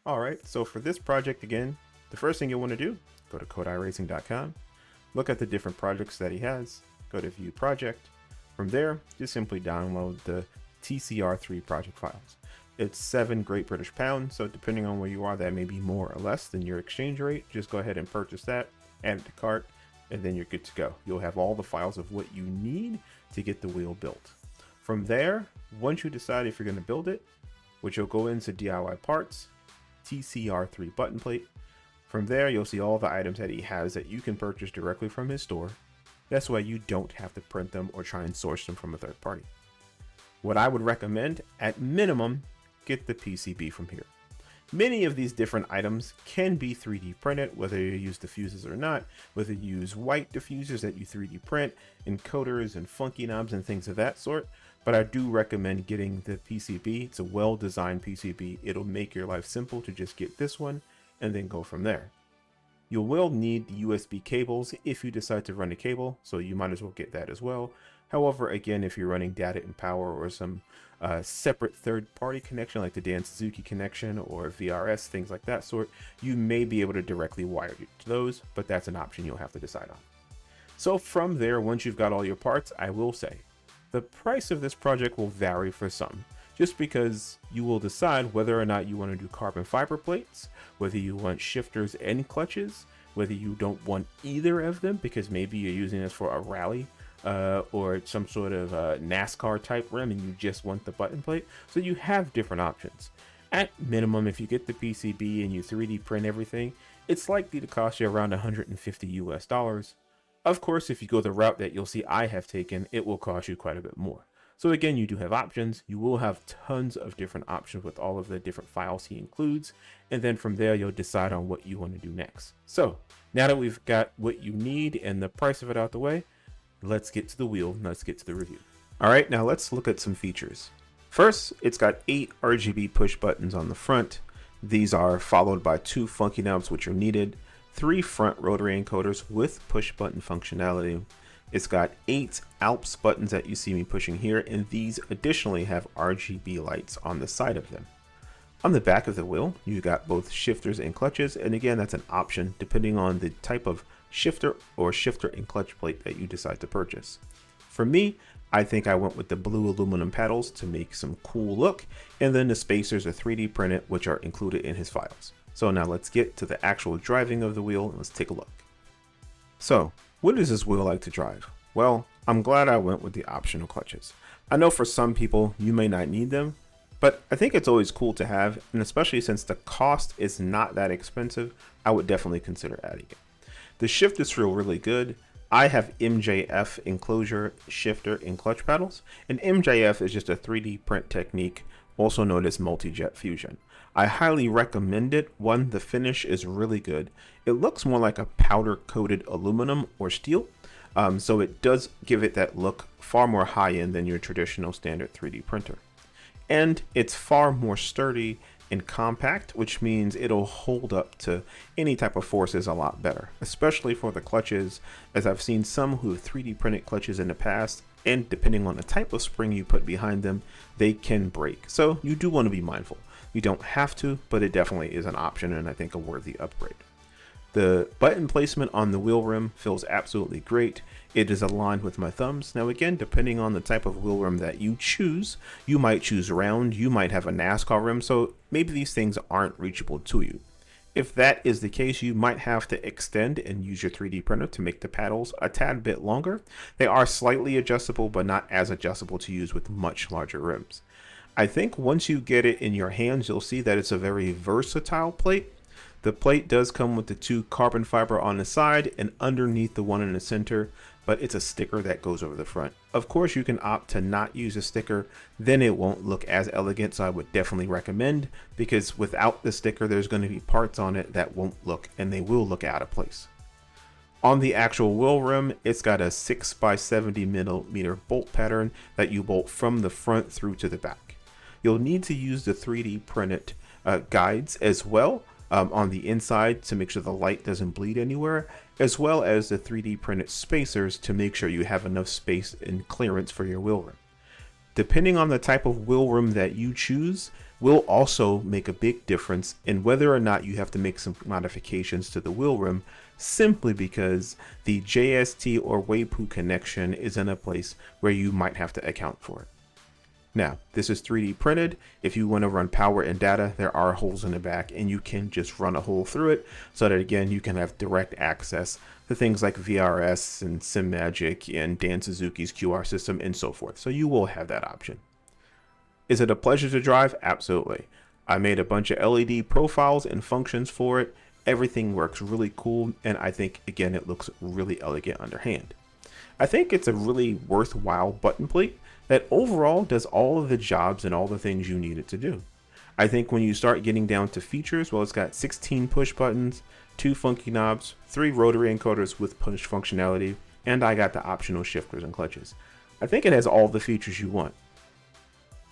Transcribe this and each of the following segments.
All right, so for this project again, the first thing you'll want to do, go to codeiracing.com, look at the different projects that he has, go to view project. From there, just simply download the TCR3 project files. It's 7 Great British pounds, so depending on where you are, that may be more or less than your exchange rate. Just go ahead and purchase that, add it to cart, and then you're good to go. You'll have all the files of what you need to get the wheel built. From there, once you decide if you're going to build it, which you'll go into DIY parts, TCR3 button plate. From there, you'll see all the items that he has that you can purchase directly from his store. That's why you don't have to print them or try and source them from a third party. What I would recommend, at minimum, get the PCB from here. Many of these different items can be 3D printed, whether you use diffusers or not, whether you use white diffusers that you 3D print, encoders and funky knobs and things of that sort. But I do recommend getting the PCB. It's a well-designed PCB. It'll make your life simple to just get this one and then go from there. You will need the USB cables if you decide to run a cable, so you might as well get that as well. However, again, if you're running data and power or some separate third-party connection like the Dan Suzuki connection or VRS, things like that sort, you may be able to directly wire to those, but that's an option you'll have to decide on. So from there, once you've got all your parts, I will say, the price of this project will vary for some, just because you will decide whether or not you want to do carbon fiber plates, whether you want shifters and clutches, whether you don't want either of them because maybe you're using this for a rally or some sort of NASCAR type rim and you just want the button plate. So you have different options. At minimum, if you get the PCB and you 3D print everything, it's likely to cost you around $150 US. Of course, if you go the route that you'll see I have taken, it will cost you quite a bit more. So again, you do have options. You will have tons of different options with all of the different files he includes. And then from there, you'll decide on what you want to do next. So now that we've got what you need and the price of it out the way, let's get to the wheel. Let's get to the review. All right, now let's look at some features. First, it's got 8 RGB push buttons on the front. These are followed by 2 funky knobs, which are needed. 3 front rotary encoders with push button functionality. It's got 8 Alps buttons that you see me pushing here, and these additionally have RGB lights on the side of them. On the back of the wheel, you got both shifters and clutches, and again, that's an option depending on the type of shifter or shifter and clutch plate that you decide to purchase. For me, I think I went with the blue aluminum paddles to make some cool look, and then the spacers are 3D printed, which are included in his files. So now let's get to the actual driving of the wheel and let's take a look. So what is this wheel like to drive? Well, I'm glad I went with the optional clutches. I know for some people you may not need them, but I think it's always cool to have, and especially since the cost is not that expensive, I would definitely consider adding it. The shifters feel really good. I have MJF enclosure, shifter, and clutch paddles, and MJF is just a 3D print technique, also known as multi-jet fusion. I highly recommend it. One, the finish is really good. It looks more like a powder coated aluminum or steel, so it does give it that look far more high-end than your traditional standard 3D printer. And it's far more sturdy and compact, which means it'll hold up to any type of forces a lot better, especially for the clutches, as I've seen some who have 3D printed clutches in the past, and depending on the type of spring you put behind them, they can break. So you do want to be mindful. You don't have to, but it definitely is an option and I think a worthy upgrade. The button placement on the wheel rim feels absolutely great. It is aligned with my thumbs. Now again, depending on the type of wheel rim that you choose, you might choose round, you might have a NASCAR rim, so maybe these things aren't reachable to you. If that is the case, you might have to extend and use your 3D printer to make the paddles a tad bit longer. They are slightly adjustable, but not as adjustable to use with much larger rims. I think once you get it in your hands, you'll see that it's a very versatile plate. The plate does come with the 2 carbon fiber on the side and underneath the one in the center, but it's a sticker that goes over the front. Of course, you can opt to not use a sticker, then it won't look as elegant, so I would definitely recommend, because without the sticker, there's going to be parts on it that won't look, and they will look out of place. On the actual wheel rim, it's got a 6x70mm bolt pattern that you bolt from the front through to the back. You'll need to use the 3D printed guides as well on the inside to make sure the light doesn't bleed anywhere, as well as the 3D printed spacers to make sure you have enough space and clearance for your wheel rim. Depending on the type of wheel rim that you choose, will also make a big difference in whether or not you have to make some modifications to the wheel rim, simply because the JST or Waypool connection is in a place where you might have to account for it. Now, this is 3D printed. If you want to run power and data, there are holes in the back and you can just run a hole through it so that, again, you can have direct access to things like VRS and SimMagic and Dan Suzuki's QR system and so forth. So you will have that option. Is it a pleasure to drive? Absolutely. I made a bunch of LED profiles and functions for it. Everything works really cool, and I think, again, it looks really elegant underhand. I think it's a really worthwhile button plate that overall does all of the jobs and all the things you need it to do. I think when you start getting down to features, well, it's got 16 push buttons, 2 funky knobs, 3 rotary encoders with push functionality, and I got the optional shifters and clutches. I think it has all the features you want.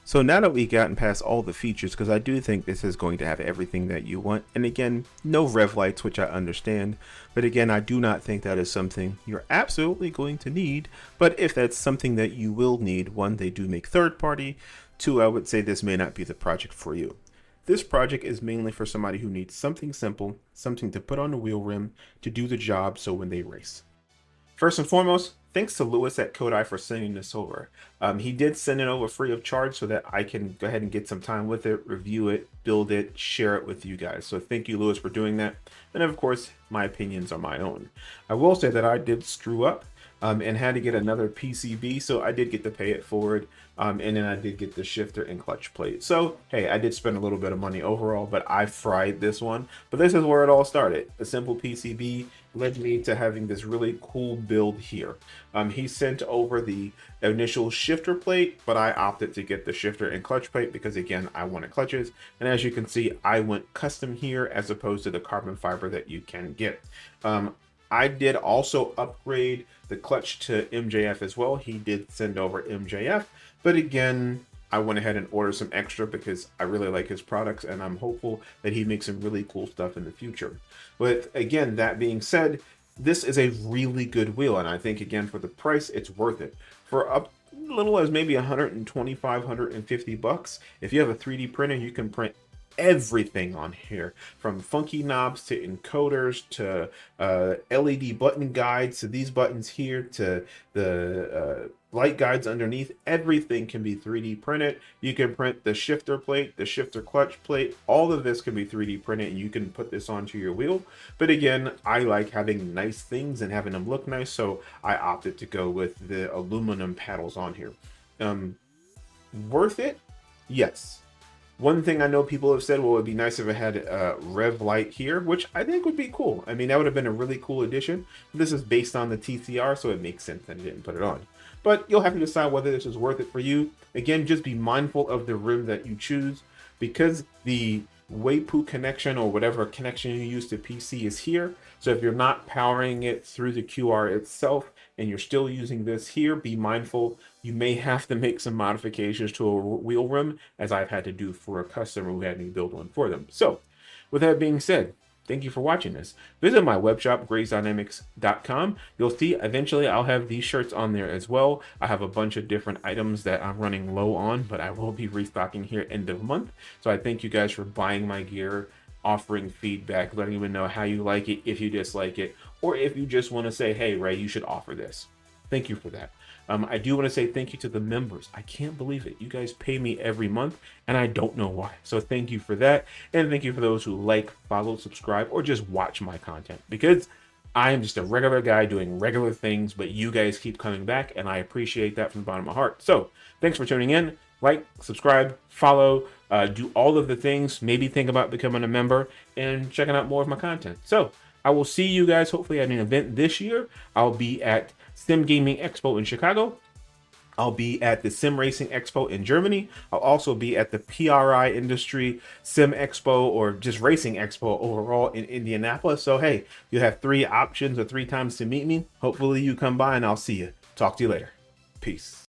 So now that we've gotten past all the features, because I do think this is going to have everything that you want, and again, no rev lights, which I understand, but again, I do not think that is something you're absolutely going to need. But if that's something that you will need, one, they do make third party, two, I would say this may not be the project for you. This project is mainly for somebody who needs something simple, something to put on the wheel rim to do the job so when they race. First and foremost, thanks to Lewis at Kodai for sending this over. He did send it over free of charge so that I can go ahead and get some time with it, review it, build it, share it with you guys. So thank you, Lewis, for doing that. And of course, my opinions are my own. I will say that I did screw up and had to get another PCB, so I did get to pay it forward. And then I did get the shifter and clutch plate. So, hey, I did spend a little bit of money overall, but I fried this one. But this is where it all started. A simple PCB led me to having this really cool build here. He sent over the initial shifter plate, but I opted to get the shifter and clutch plate because, again, I wanted clutches. And as you can see, I went custom here as opposed to the carbon fiber that you can get. I did also upgrade the clutch to MJF as well. He did send over MJF, but again, I went ahead and ordered some extra because I really like his products and I'm hopeful that he makes some really cool stuff in the future. But again, that being said, this is a really good wheel, and I think, again, for the price, it's worth it. For up little as maybe 125, 150 bucks, if you have a 3D printer, you can print everything on here, from funky knobs to encoders to LED button guides to these buttons here to the light guides underneath. Everything can be 3D printed. You can print the shifter plate, the shifter clutch plate. All of this can be 3D printed and you can put this onto your wheel. But again, I like having nice things and having them look nice, so I opted to go with the aluminum paddles on here. Worth it? Yes. One thing I know people have said, well, it would be nice if it had a rev light here, which I think would be cool. I mean, that would have been a really cool addition. This is based on the TCR, so it makes sense that I didn't put it on. But you'll have to decide whether this is worth it for you. Again, just be mindful of the rim that you choose, because the Waypool connection or whatever connection you use to PC is here. So if you're not powering it through the QR itself and you're still using this here, be mindful. You may have to make some modifications to a wheel rim, as I've had to do for a customer who had me build one for them. So with that being said, thank you for watching this. Visit my web shop, graysdynamics.com. You'll see eventually I'll have these shirts on there as well. I have a bunch of different items that I'm running low on, but I will be restocking here end of month. So I thank you guys for buying my gear, offering feedback, letting me know how you like it, if you dislike it, or if you just want to say, hey, Ray, you should offer this. Thank you for that. I do want to say thank you to the members. I can't believe it. You guys pay me every month, and I don't know why. So thank you for that. And thank you for those who like, follow, subscribe, or just watch my content, because I am just a regular guy doing regular things, but you guys keep coming back, and I appreciate that from the bottom of my heart. So thanks for tuning in. Like, subscribe, follow, do all of the things. Maybe think about becoming a member and checking out more of my content. So I will see you guys hopefully at an event this year. I'll be at Sim Gaming Expo in Chicago. I'll be at the Sim Racing Expo in Germany. I'll also be at the PRI Industry Sim Expo, or just Racing Expo overall, in Indianapolis. So hey, you have 3 options or 3 times to meet me. Hopefully you come by and I'll see you. Talk to you later. Peace.